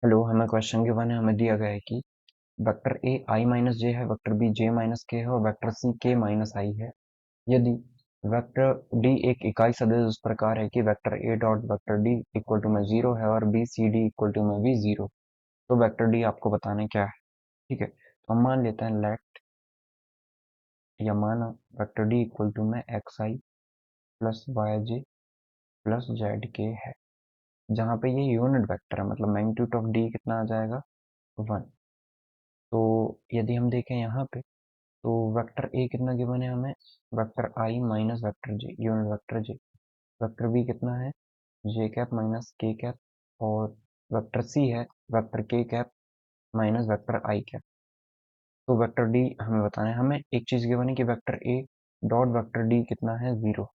Hello, हमें question given है। हमें दिया गया है कि वेक्टर ए आई माइनस जे है, वेक्टर बी जे माइनस के है और वेक्टर सी के माइनस आई है। यदि वेक्टर डी एक इकाई सदिश इस प्रकार है कि vector A dot vector D equal to में जीरो है और B C D equal to में भी जीरो, तो वेक्टर डी आपको बताना क्या है। ठीक है, तो हम मान लेते हैं लेट या माना वेक्टर डी इक्वल टू में एक्स आई प्लस वाई जे प्लस जेड के है, जहाँ पे ये यूनिट वेक्टर है, मतलब मैग्नीट्यूड ऑफ डी कितना आ जाएगा, 1। तो यदि हम देखें यहाँ पे, तो वेक्टर ए कितना गिवन है हमें, वेक्टर आई माइनस वेक्टर जे यूनिट वेक्टर जे। वेक्टर बी कितना है, जे कैप माइनस के कैप। और वेक्टर सी है वेक्टर के कैप माइनस वेक्टर आई कैप। तो वेक्टर डी हमें बताना है। हमें एक चीज गिवन है कि vector A dot vector D कितना है, zero.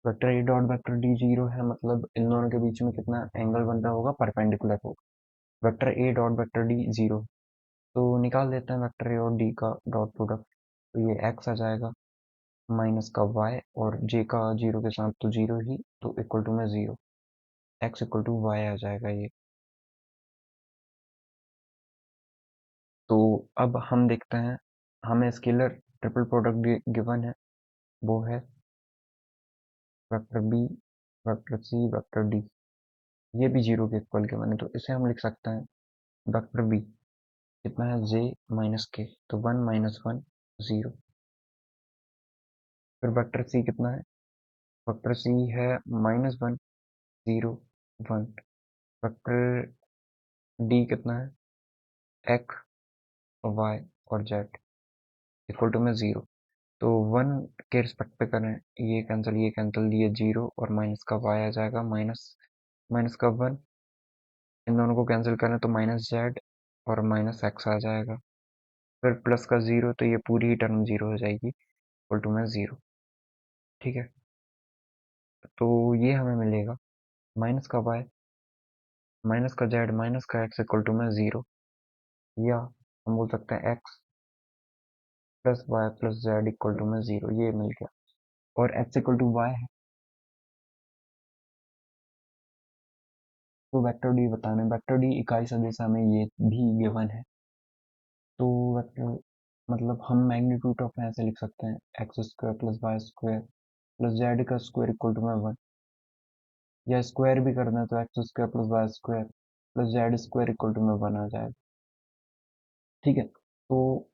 Vector A dot vector D zero है, मतलब इन दोनों के बीच में कितना एंगल बन रहा होगा, परपेंडिकुलर होगा। Vector A dot vector D zero, तो निकाल देते हैं वेक्टर ए और डी का डॉट प्रोडक्ट। तो ये एक्स आ जाएगा माइनस का वाई और जे का जीरो के साथ तो जीरो ही, तो इक्वल टू में zero, x equal to y आ जाएगा ये। तो अब हम देखते हैं, हमें स्केलर ट्रिपल प्रोडक्ट गिवन है, वो है vector B vector C vector D. ये भी जीरो के इक्वल गिवन है, तो इसे हम लिख सकते हैं वेक्टर बी कितना है, जे माइनस के, तो वन माइनस वन जीरो। फिर वेक्टर सी कितना है, वेक्टर सी है minus one zero one. Vector D कितना है, एक्स वाई और जेड इक्वल टू में जीरो। तो वन के रिस्पेक्ट पे करें, ये कैंसिल, ये जीरो और माइनस का वाई आ जाएगा, माइनस माइनस का वन, इन दोनों को कैंसिल करें तो माइनस जेड और माइनस एक्स आ जाएगा। फिर प्लस का जीरो, तो ये पूरी ही टर्म जीरो हो जाएगी, इक्वल टू में जीरो। ठीक है, तो ये हमें मिलेगा माइनस का वाई माइनस का जेड माइनस का एक्स इक्वल टू में जीरो, या हम बोल सकते हैं X plus Y plus Z equal to में जीरो, ये मिल गया। और एक्स इक्वल टू वाई है, तो वेक्टर डी बताना है। वेक्टर डी इकाई सदिश हमें ये भी गिवन है, तो वेक्टर मतलब हम मैग्नीट्यूड ऑफ ऐसे लिख सकते हैं, X square plus Y square plus Z का स्क्वायर इक्वल टू में वन। या स्क्वायर भी करना है तो X square plus Y square plus Z square equal to में वन आ जाएगा। ठीक है, तो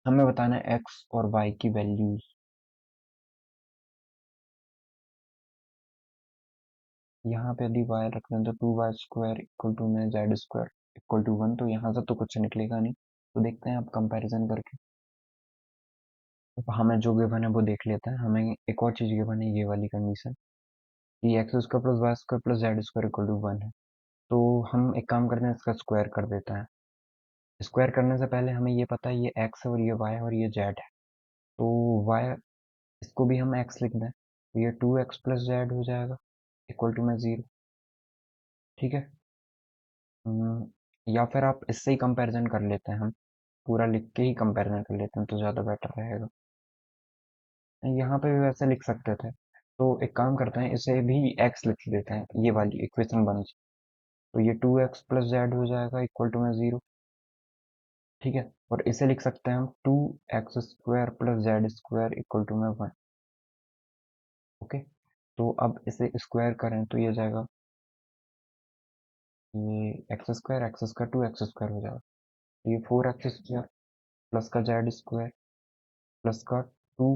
हमें बताना है एक्स और वाई की वैल्यूज। यहाँ पे यदि वाई रख दें तो two y square equal to में z square equal to one, तो यहाँ से तो कुछ निकलेगा नहीं। तो देखते हैं आप कंपैरिजन करके। तो हमें जो गिवन है वो देख लेते हैं। हमें एक और चीज गिवन है, ये वाली कंडीशन कि X square plus Y square plus Z square equal to one है। तो हम एक काम करते हैं, इसका स्क्वायर कर देते हैं। स्क्वायर करने से पहले हमें ये पता है ये एक्स है और ये वाई है और ये जेड है, तो वाई इसको भी हम एक्स लिख दें, तो ये टू एक्स प्लस जेड हो जाएगा इक्वल टू में जीरो। ठीक है, या फिर आप इससे ही कंपैरिजन कर लेते हैं, हम पूरा लिख के ही कंपैरिजन कर लेते हैं तो ज़्यादा बेटर रहेगा। यहाँ पे भी वैसे लिख सकते थे, तो एक काम करते हैं, इसे भी एक्स लिख देते हैं, ये वाली इक्वेशन बन जाए। तो ये टू एक्स प्लस जेड हो जाएगा इक्वल टू में जीरो। ठीक है, और इसे लिख सकते हैं हम two X square plus Z square equal to में वन। ओके, तो अब इसे स्क्वायर करें तो ये जाएगा, ये X square two X square हो जाएगा, तो ये फोर एक्स स्क्वायर प्लस का जेड स्क्वायर प्लस का two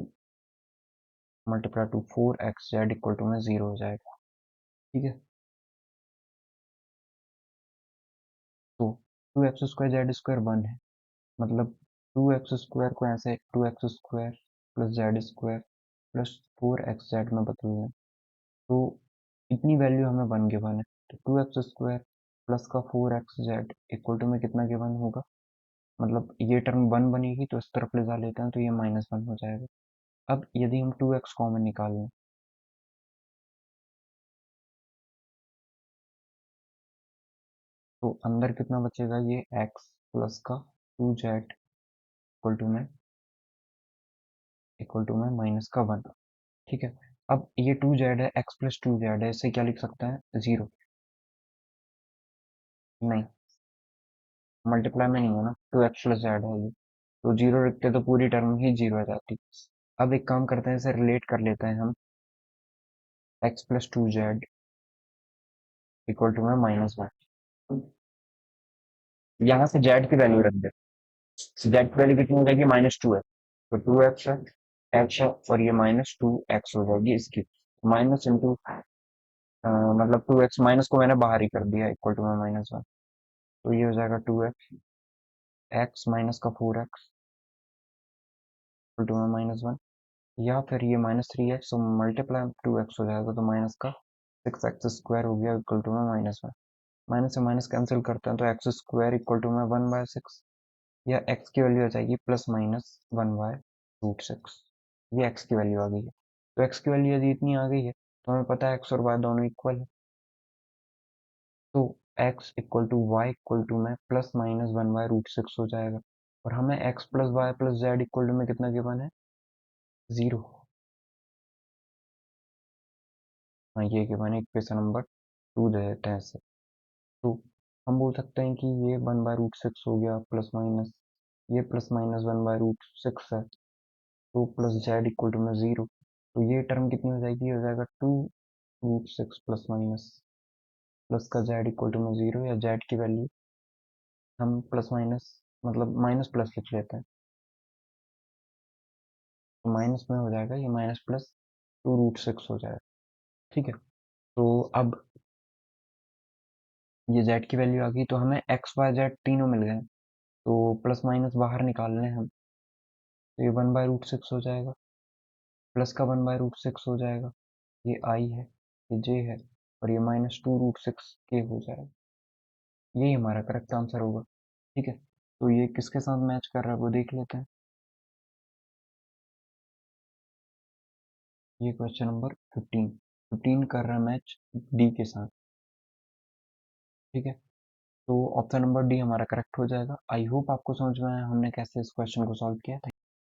multiply two four X Z equal to में जीरो हो जाएगा। ठीक है, तो two X square Z square one है, मतलब टू एक्स स्क्वायर को ऐसे to X square plus Z square plus four X Z में बदल दें, तो इतनी वैल्यू हमें वन गिवन है। तो टू एक्स स्क्वायर प्लस का four X Z equal to में कितना गिवन होगा, मतलब ये टर्म वन बनेगी तो इस तरफ ले जा लेते हैं, तो ये माइनस वन हो जाएगा। अब यदि हम टू एक्स कॉमन निकाल लें, तो अंदर कितना बचेगा, ये एक्स प्लस का टू जेड इक्वल टू में माइनस का वन। ठीक है, अब ये 2z है, x प्लस 2z है, इसे क्या लिख सकते हैं 0? नहीं, मल्टीप्लाई में नहीं है ना, 2x प्लस जेड है ये, तो 0 रखते तो पूरी टर्म ही 0 आ जाती। अब एक काम करते हैं, इसे रिलेट कर लेते हैं हम, x plus 2z equal to में -1। यहाँ से z की वैल्यू रख दे, z की वैल्यू कितनी हो जाएगी -2 है, तो 2x है, x है, और ये -2x हो जाएगी इसकी, माइनस इंटू मतलब 2x, माइनस को मैंने बाहर ही कर दिया, इक्वल टू में -1, तो ये हो जाएगा 2x, x माइनस का 4x इक्वल टू में -1, या फिर ये -3x, तो मल्टीप्लाई 2x हो जाएगा, तो माइनस का 6x² हो गया इक्वल टू में -1। माइनस से माइनस कैंसिल करते हैं, तो x² इक्वल टू में 1/6, या x की वैल्यू आ जाएगी +/(1/√6)। ये x की वैल्यू आ गई है, तो x की वैल्यू यदि इतनी आ गई है तो हमें पता है x और y दोनों इक्वल है, तो x equal to y equal to में +/(1/√6) हो जाएगा, और हमें x plus Y plus Z equal to में कितना गिवन है, 0। हाँ, ये गिवन है, इक्वेशन नंबर 2 दे देते हैं इसे, तो हम बोल सकते हैं कि ये 1/√6 हो गया, प्लस माइनस ये +/(1/√6) है, तो प्लस जेड इक्वल टू में 0, तो ये टर्म कितनी हो जाएगी, हो जाएगा 2√6 प्लस माइनस, प्लस का जेड इक्वल टू में 0, या जेड की वैल्यू हम प्लस माइनस मतलब माइनस प्लस लिख लेते हैं, तो माइनस में हो जाएगा, ये माइनस प्लस 2√6 हो जाएगा। ठीक है, तो अब ये जेड की वैल्यू आ गई, तो हमें एक्स वाई जेड तीनों मिल गए, तो प्लस माइनस बाहर निकालने हैं हम, तो ये 1/√6 हो जाएगा, प्लस का 1/√6 हो जाएगा, ये आई है, ये जे है, और ये -2√6 के हो जाएगा, यही हमारा करेक्ट आंसर होगा। ठीक है, तो ये किसके साथ मैच कर रहा है वो देख लेते हैं। ये क्वेश्चन नंबर 15 कर रहा है मैच डी के साथ। ठीक है, तो ऑप्शन नंबर डी हमारा करेक्ट हो जाएगा। आई होप आपको समझ में आया हमने कैसे इस क्वेश्चन को सॉल्व किया था।